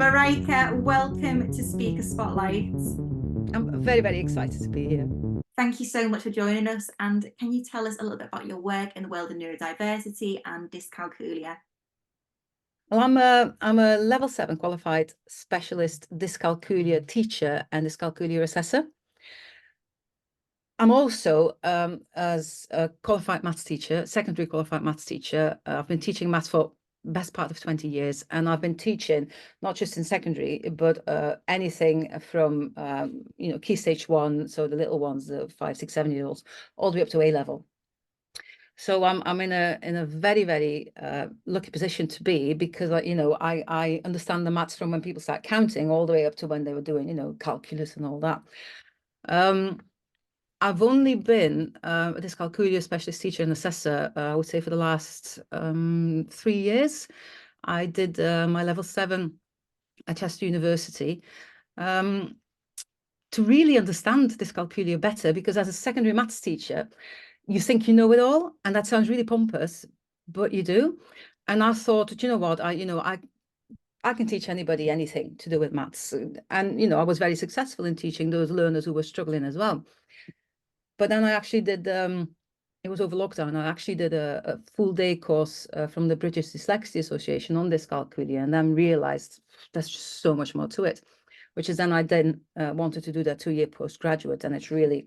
Marijke, welcome to Speaker Spotlight. I'm very, very excited to be here. Thank you so much for joining us. And can you tell us a little bit about your work in the world of neurodiversity and dyscalculia? Well, I'm a level 7 qualified specialist dyscalculia teacher and dyscalculia assessor. I'm also as a qualified maths teacher, secondary qualified maths teacher. I've been teaching maths for best part of 20 years, and I've been teaching not just in secondary, but anything from key stage 1, so the little ones, the 5, 6, 7-year-olds, all the way up to A level. So I'm in a very, very lucky position to be, because I understand the maths from when people start counting all the way up to when they were doing calculus and all that. I've only been a dyscalculia specialist teacher and assessor, I would say, for the last 3 years. I did my level 7 at Chester University to really understand dyscalculia better, because as a secondary maths teacher, you think you know it all, and that sounds really pompous, but you do. And I thought, you know what, I can teach anybody anything to do with maths, and I was very successful in teaching those learners who were struggling as well. But then I actually did, it was over lockdown, I actually did a full day course from the British Dyslexia Association on dyscalculia, and then realized there's just so much more to it, which is then I then wanted to do that 2-year postgraduate, and it's really,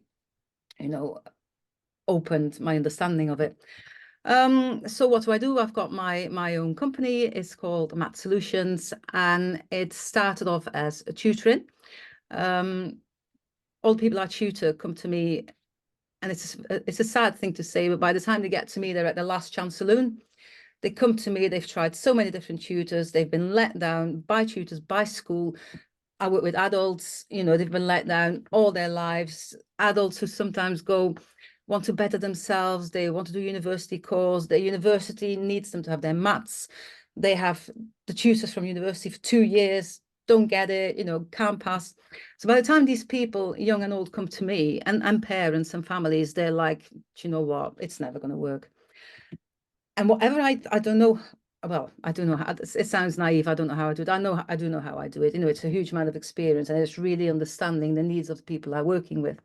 opened my understanding of it. So what do? I've got my own company. It's called Math Solutions, and it started off as a tutoring. All the people I tutor come to me, and it's a sad thing to say, but by the time they get to me, they're at their last chance saloon. They come to me, they've tried so many different tutors, they've been let down by tutors, by school. I work with adults, they've been let down all their lives. Adults who sometimes want to better themselves, they want to do university course, their university needs them to have their maths. They have the tutors from university for 2 years, don't get it, can't pass. So by the time these people, young and old, come to me, and parents and families, they're like, do you know what, it's never going to work. And whatever I don't know, well, I don't know how, it sounds naive, I don't know how I do it. I do know how I do it. It's a huge amount of experience, and it's really understanding the needs of the people I'm working with.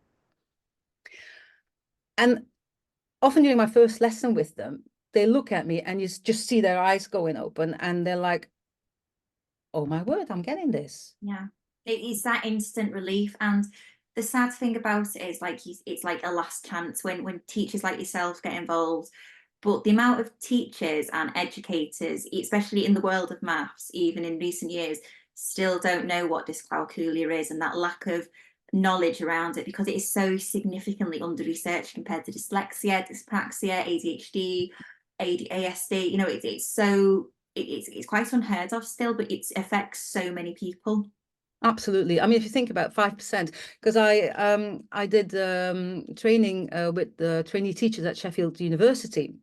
And often during my first lesson with them, they look at me and you just see their eyes going open, and they're like, oh my word, I'm getting this. Yeah, it is that instant relief. And the sad thing about it is, it's like a last chance when teachers like yourself get involved. But the amount of teachers and educators, especially in the world of maths, even in recent years, still don't know what dyscalculia is, and that lack of knowledge around it, because it is so significantly under researched compared to dyslexia, dyspraxia, ADHD, ASD. It's quite unheard of still, but it affects so many people. Absolutely. I mean, if you think about 5%, because I did training with the trainee teachers at Sheffield University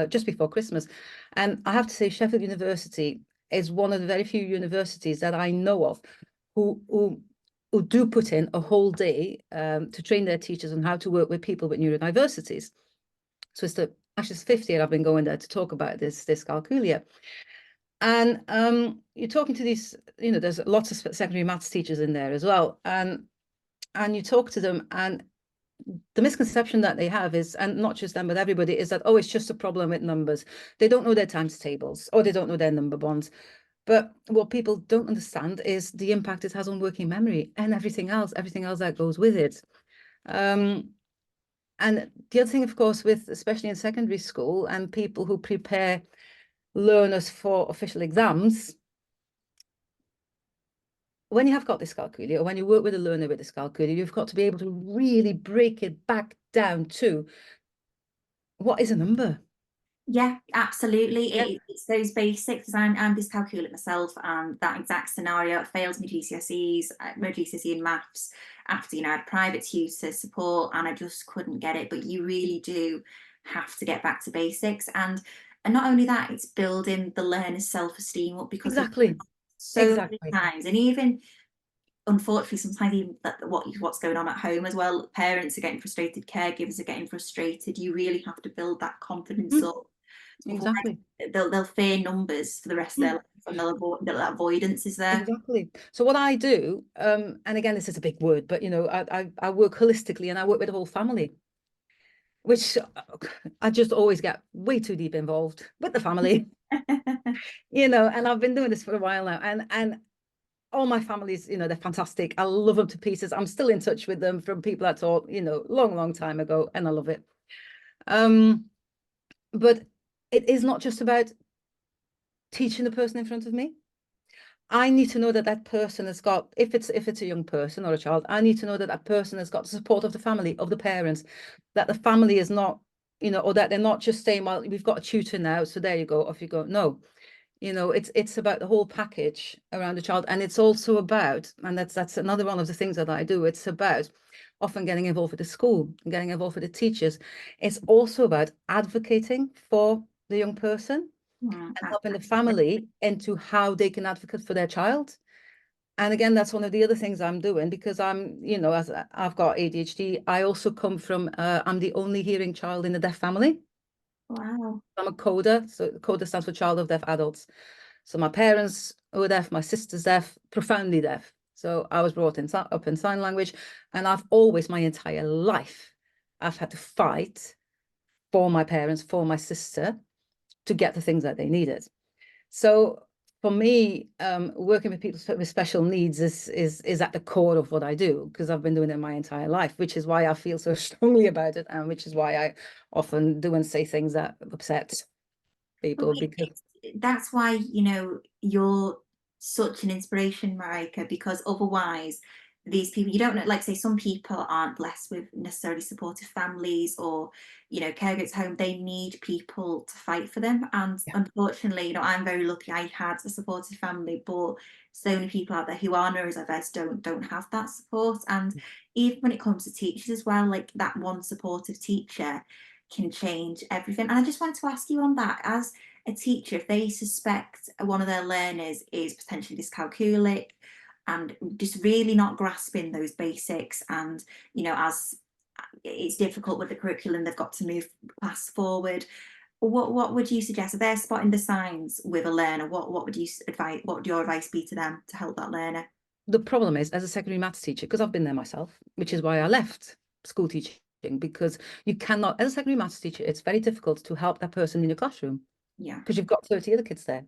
just before Christmas, and I have to say, Sheffield University is one of the very few universities that I know of who do put in a whole day to train their teachers on how to work with people with neurodiversities. So it's actually the 5th year I've been going there to talk about this dyscalculia. And you're talking to these, there's lots of secondary maths teachers in there as well. And you talk to them, and the misconception that they have is, and not just them, but everybody, is that, oh, it's just a problem with numbers. They don't know their times tables, or they don't know their number bonds. But what people don't understand is the impact it has on working memory and everything else that goes with it. And the other thing, of course, especially in secondary school and people who prepare learners for official exams, when you have got dyscalculia, or when you work with a learner with dyscalculia, you've got to be able to really break it back down to what is a number. Yeah, absolutely. Yeah. It's those basics. I'm dyscalculic myself, and that exact scenario. I failed my GCSE in maths after I had private tutor support, and I just couldn't get it. But you really do have to get back to basics, and not only that, it's building the learner's self-esteem up, because Exactly. so many Exactly. times, and even unfortunately sometimes, even what's going on at home as well, parents are getting frustrated, caregivers are getting frustrated. You really have to build that confidence up Exactly. They'll fear numbers for the rest of Yeah. their life, and that avoidance is there. Exactly. So what I do, and again, this is a big word, but I work holistically and I work with the whole family, which I just always get way too deep involved with the family, and I've been doing this for a while now, and all my families, they're fantastic. I love them to pieces. I'm still in touch with them from people I taught, long, long time ago, and I love it. But it is not just about teaching the person in front of me. I need to know that that person has got, if it's a young person or a child, I need to know that that person has got the support of the family, of the parents, that the family is not, or that they're not just saying, well, we've got a tutor now, so there you go, off you go. No, it's about the whole package around the child. And it's also about, and that's another one of the things that I do, it's about often getting involved with the school, getting involved with the teachers. It's also about advocating for the young person and helping the family into how they can advocate for their child. And again, that's one of the other things I'm doing, because as I've got ADHD, I also come from, I'm the only hearing child in a deaf family. Wow. I'm a CODA, so CODA stands for Child of Deaf Adults. So my parents were deaf, my sister's deaf, profoundly deaf. So I was brought up in sign language, and I've always, my entire life, I've had to fight for my parents, for my sister, to get the things that they needed. So for me, working with people with special needs is at the core of what I do, because I've been doing it my entire life, which is why I feel so strongly about it, and which is why I often do and say things that upset But people, because that's why, you're such an inspiration, Marijke, because otherwise these people, you don't know, like say some people aren't blessed with necessarily supportive families, or caregivers at home. They need people to fight for them, and yeah. unfortunately, I'm very lucky I had a supportive family, but so many people out there who are neurodiverse don't have that support. And even when it comes to teachers as well, like that one supportive teacher can change everything. And I just wanted to ask you on that, as a teacher, if they suspect one of their learners is potentially dyscalculic and just really not grasping those basics, and as it's difficult with the curriculum, they've got to move fast forward, what would you suggest if they're spotting the signs with a learner? What would you advise, what would your advice be to them to help that learner? The problem is, as a secondary maths teacher, because I've been there myself, which is why I left school teaching, because you cannot, as a secondary maths teacher, it's very difficult to help that person in your classroom, Yeah. because you've got 30 other kids there.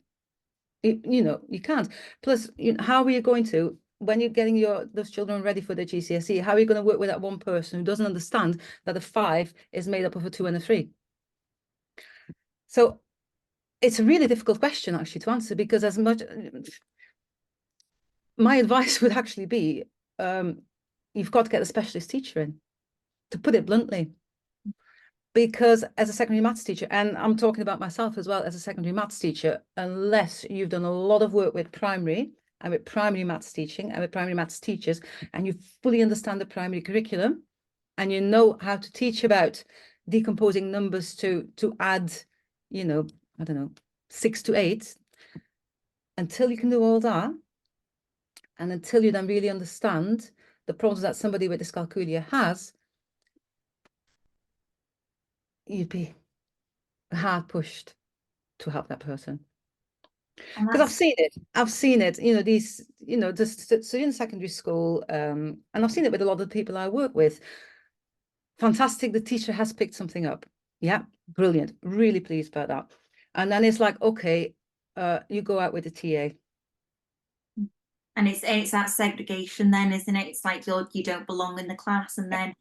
You can't. Plus, how are you going to, when you're getting those children ready for their GCSE, how are you going to work with that one person who doesn't understand that a 5 is made up of a 2 and a 3? So it's a really difficult question actually to answer, because as much, my advice would actually be, you've got to get a specialist teacher in, to put it bluntly. Because as a secondary maths teacher, and I'm talking about myself as well as a secondary maths teacher, unless you've done a lot of work with primary and with primary maths teaching and with primary maths teachers, and you fully understand the primary curriculum, and you know how to teach about decomposing numbers to add, I don't know, 6 to 8, until you can do all that, and until you then really understand the problems that somebody with dyscalculia has, you'd be hard pushed to help that person. And Because that's I've seen it, just so in secondary school, and I've seen it with a lot of the people I work with. Fantastic, the teacher has picked something up. Yeah, brilliant, really pleased about that. And then it's like, okay, you go out with the TA. and it's that segregation then, isn't it? It's like you don't belong in the class, and then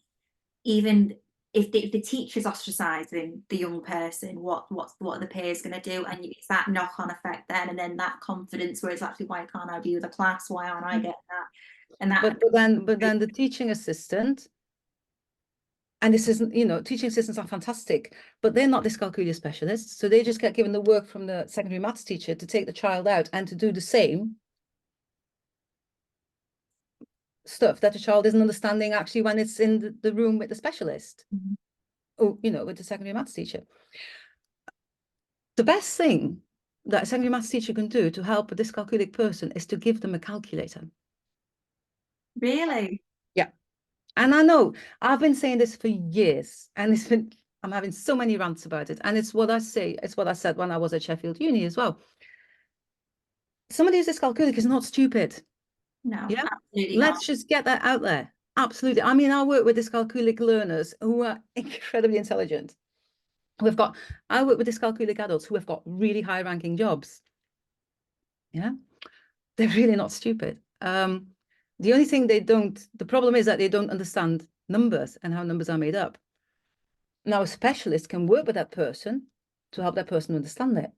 even if the teacher's ostracizing the young person, what are the peers going to do? And it's that knock-on effect then, and then that confidence where it's actually, why can't I be with a class, why aren't I getting that? And that But then the teaching assistant, and this isn't, teaching assistants are fantastic, but they're not dyscalculia specialists, so they just get given the work from the secondary maths teacher to take the child out and to do the same stuff that the child isn't understanding actually when it's in the room with the specialist, or with the secondary maths teacher. The best thing that a secondary maths teacher can do to help a dyscalculic person is to give them a calculator. really. Yeah. And I know I've been saying this for years, and I'm having so many rants about it. And it's what I say, it's what I said when I was at Sheffield Uni as well. Somebody who's dyscalculic is not stupid. No, Yeah. absolutely not. Let's just get that out there. Absolutely. I mean, I work with dyscalculic learners who are incredibly intelligent. I work with dyscalculic adults who have got really high ranking jobs. Yeah. They're really not stupid. The only thing the problem is that they don't understand numbers and how numbers are made up. Now, a specialist can work with that person to help that person understand it.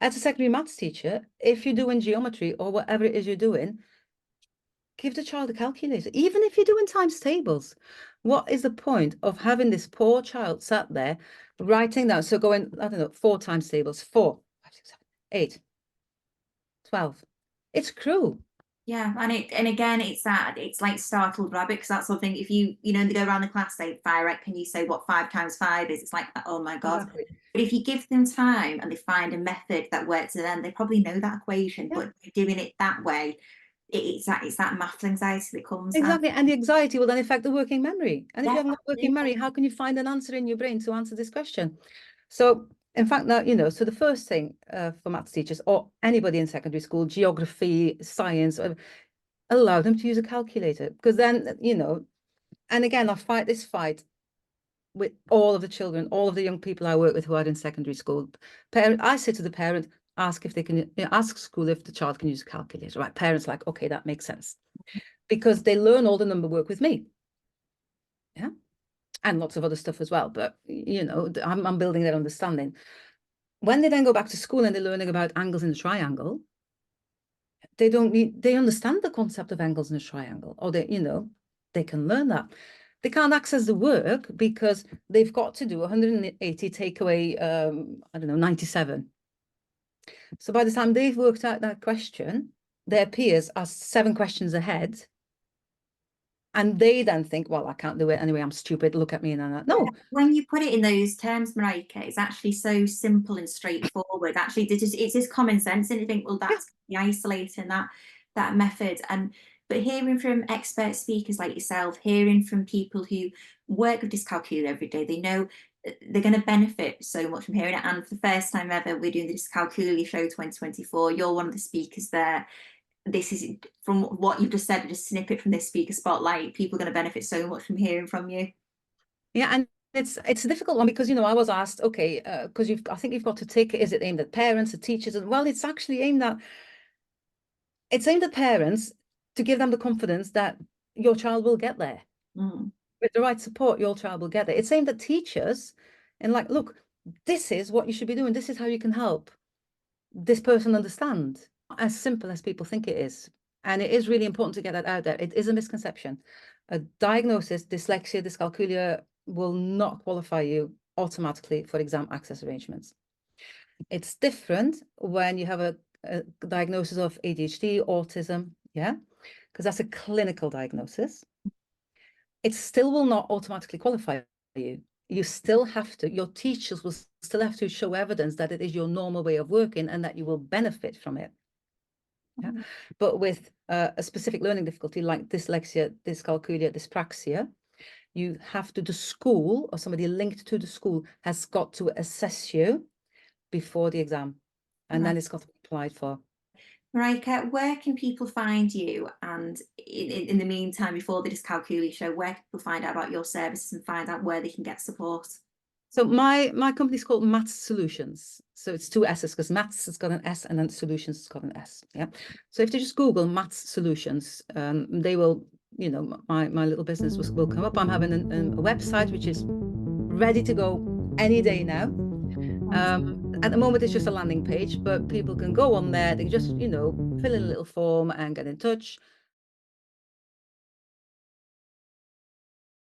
As a secondary maths teacher, if you're doing geometry or whatever it is you're doing, give the child a calculator, even if you're doing times tables. What is the point of having this poor child sat there writing down? So going, I don't know, 4 times tables, 4, 5, 6, 7, 8, 12. It's cruel. Yeah, and again, it's like startled rabbit, because that's something, if they go around the class, they fire out, can you say what 5 times 5 is? It's like, oh my God. Exactly. But if you give them time and they find a method that works for them, they probably know that equation, Yeah. but doing it that way, it's that maths anxiety that comes. Exactly. And the anxiety will then affect the working memory. And if you Yeah, haven't got working memory, absolutely. how can you find an answer in your brain to answer this question? So, in fact, now, so the first thing for maths teachers or anybody in secondary school, geography, science, allow them to use a calculator, because then, and again, I fight this fight with all of the children, all of the young people I work with who are in secondary school. I say to the parent, ask if they can, ask school if the child can use a calculator. Right? Parents like, okay, that makes sense, because they learn all the number work with me. Yeah, and lots of other stuff as well. But I'm building their understanding. When they then go back to school and they're learning about angles in a triangle, they understand the concept of angles in a triangle, or they can learn that. They can't access the work because they've got to do 180 take away, I don't know, 97. So by the time they've worked out that question, their peers are 7 questions ahead. And they then think, well, I can't do it anyway, I'm stupid, look at me. And no. When you put it in those terms, Marijke, it's actually so simple and straightforward. Actually, it's just common sense, and you think, well, that's the isolating that method. But hearing from expert speakers like yourself, hearing from people who work with dyscalculia every day, they know they're going to benefit so much from hearing it. And for the first time ever, we're doing the Dyscalculia Show 2024. You're one of the speakers there. This is, from what you've just said, just a snippet from this speaker spotlight. People are going to benefit so much from hearing from you. Yeah, and it's a difficult one because I was asked, okay, because I think you've got to take it. Is it aimed at parents, at teachers? And well, it's actually aimed at parents to give them the confidence that your child will get there. With the right support, your child will get there. It's aimed at teachers, and like, look, this is what you should be doing. This is how you can help this person understand. As simple as people think it is. And it is really important to get that out there. It is a misconception. A diagnosis, dyslexia, dyscalculia, will not qualify you automatically for exam access arrangements. It's different when you have a diagnosis of ADHD, autism, yeah, because that's a clinical diagnosis. It still will not automatically qualify you. You still have to, your teachers will still have to show evidence that it is your normal way of working and that you will benefit from it. Yeah. But with a specific learning difficulty like dyslexia, dyscalculia, dyspraxia, the school or somebody linked to the school has got to assess you before the exam, and then it's got to be applied for. Marijke, where can people find you? And in the meantime, before the Dyscalculia Show, where can people find out about your services and find out where they can get support? So my company's called Maths Solutions. So it's 2 S's because Maths has got an S and then Solutions has got an S. Yeah. So if they just Google Maths Solutions, they will, my little business will come up. I'm having a website which is ready to go any day now. At the moment, it's just a landing page, but people can go on there. They can just, fill in a little form and get in touch.